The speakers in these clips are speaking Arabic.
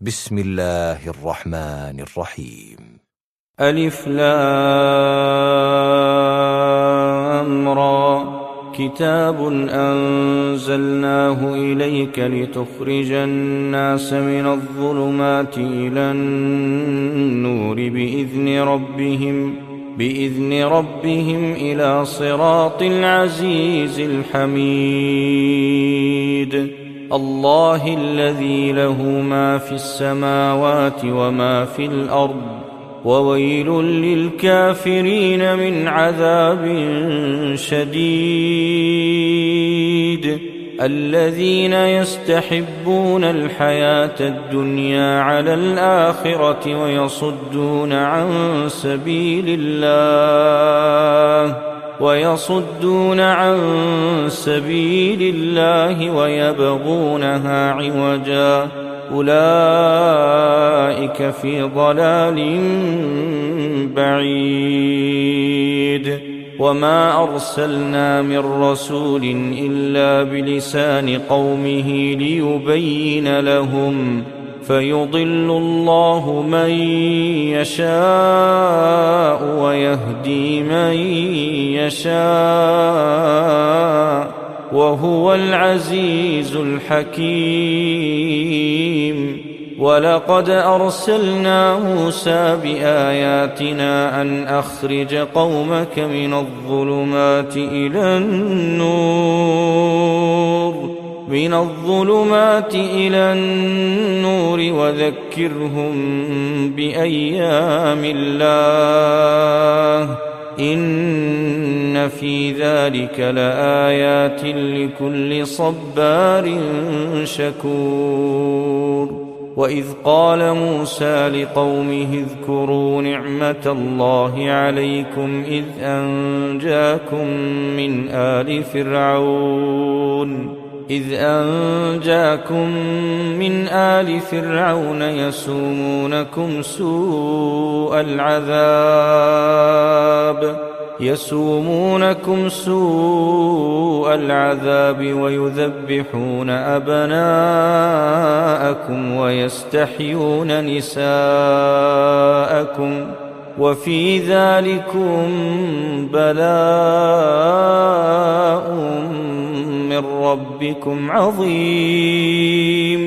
بسم الله الرحمن الرحيم. ألف لام را كتاب أنزلناه إليك لتخرج الناس من الظلمات إلى النور بإذن ربهم إلى صراط العزيز الحميد الله الذي له ما في السماوات وما في الأرض وويل للكافرين من عذاب شديد الذين يستحبون الحياة الدنيا على الآخرة ويصدون عن سبيل الله ويبغونها عوجا أولئك في ضلال بعيد وما أرسلنا من رسول إلا بلسان قومه ليبين لهم فيضل الله من يشاء ويهدي من يشاء وهو العزيز الحكيم ولقد أرسلنا موسى بآياتنا أن أخرج قومك من الظلمات إلى النور وذكرهم بأيام الله إن في ذلك لآيات لكل صبار شكور وإذ قال موسى لقومه اذكروا نعمة الله عليكم إذ أنجاكم من آل فرعون يسومونكم سوء العذاب ويذبحون أبناءكم ويستحيون نساءكم وفي ذلكم بلاء من ربكم عظيم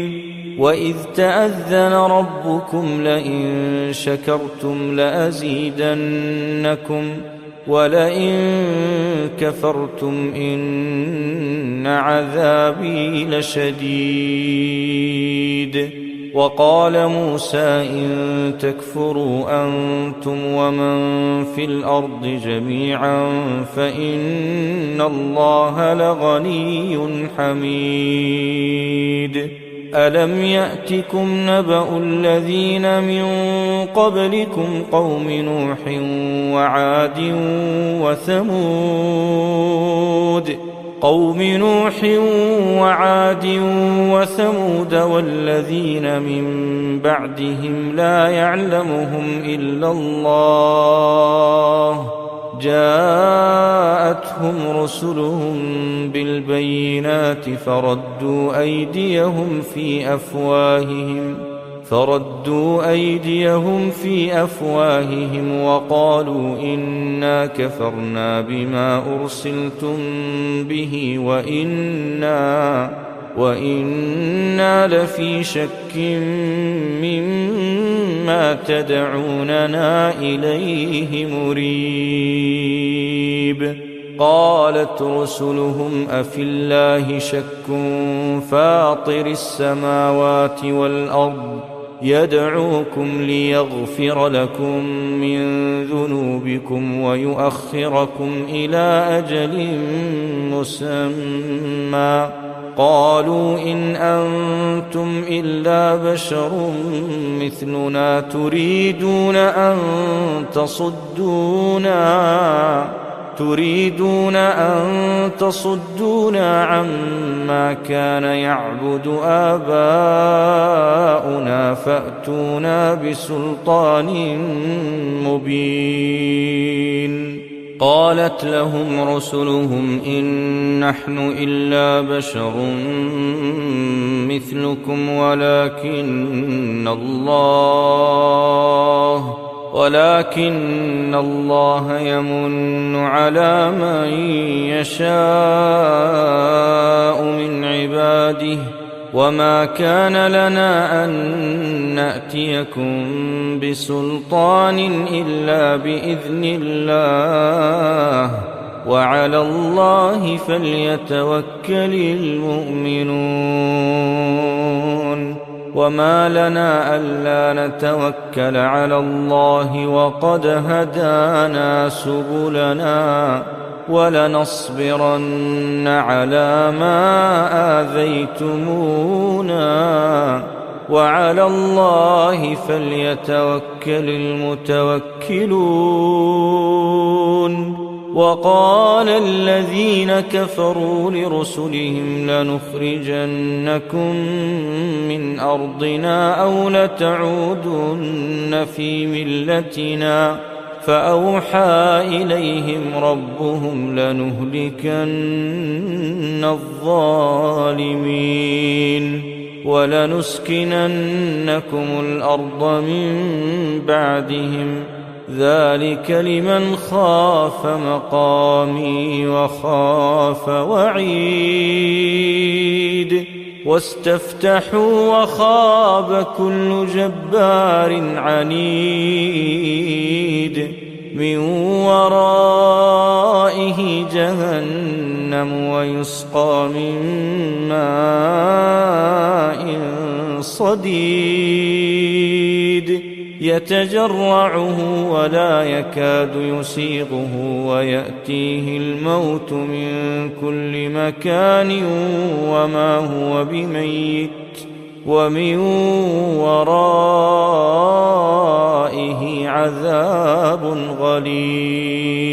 وإذ تأذن ربكم لئن شكرتم لأزيدنكم ولئن كفرتم إن عذابي لشديد وقال موسى إن تكفروا أنتم ومن في الأرض جميعا فإن الله لغني حميد ألم يأتكم نبأ الذين من قبلكم قوم نوح وعاد وثمود والذين من بعدهم لا يعلمهم إلا الله جاءتهم رسلهم بالبينات فردوا أيديهم في أفواههم وقالوا إنا كفرنا بما أرسلتم به وإنا لفي شك مما تدعوننا إليه مريب قالت رسلهم أفي الله شك فاطر السماوات والأرض يدعوكم ليغفر لكم من ذنوبكم ويؤخركم إلى أجل مسمى قالوا إن أنتم إلا بشر مثلنا تريدون أن تصدونا عما كان يعبد آباؤنا فأتونا بسلطان مبين قالت لهم رسلهم إن نحن إلا بشر مثلكم ولكن الله يمن على من يشاء من عباده وما كان لنا أن نأتيكم بسلطان إلا بإذن الله وعلى الله فليتوكل المؤمنون وما لنا ألا نتوكل على الله وقد هدانا سبلنا ولنصبرن على ما آذيتمونا وعلى الله فليتوكل المتوكلون وقال الذين كفروا لرسلهم لنخرجنكم من أرضنا أو لتعودن في ملتنا فأوحى إليهم ربهم لنهلكن الظالمين ولنسكننكم الأرض من بعدهم ذلك لمن خاف مقامي وخاف وعيد واستفتحوا وخاب كل جبار عنيد من ورائه جهنم ويسقى من ماء صديد يتجرعه ولا يكاد يسيغه ويأتيه الموت من كل مكان وما هو بميت ومن ورائه عذاب غليظ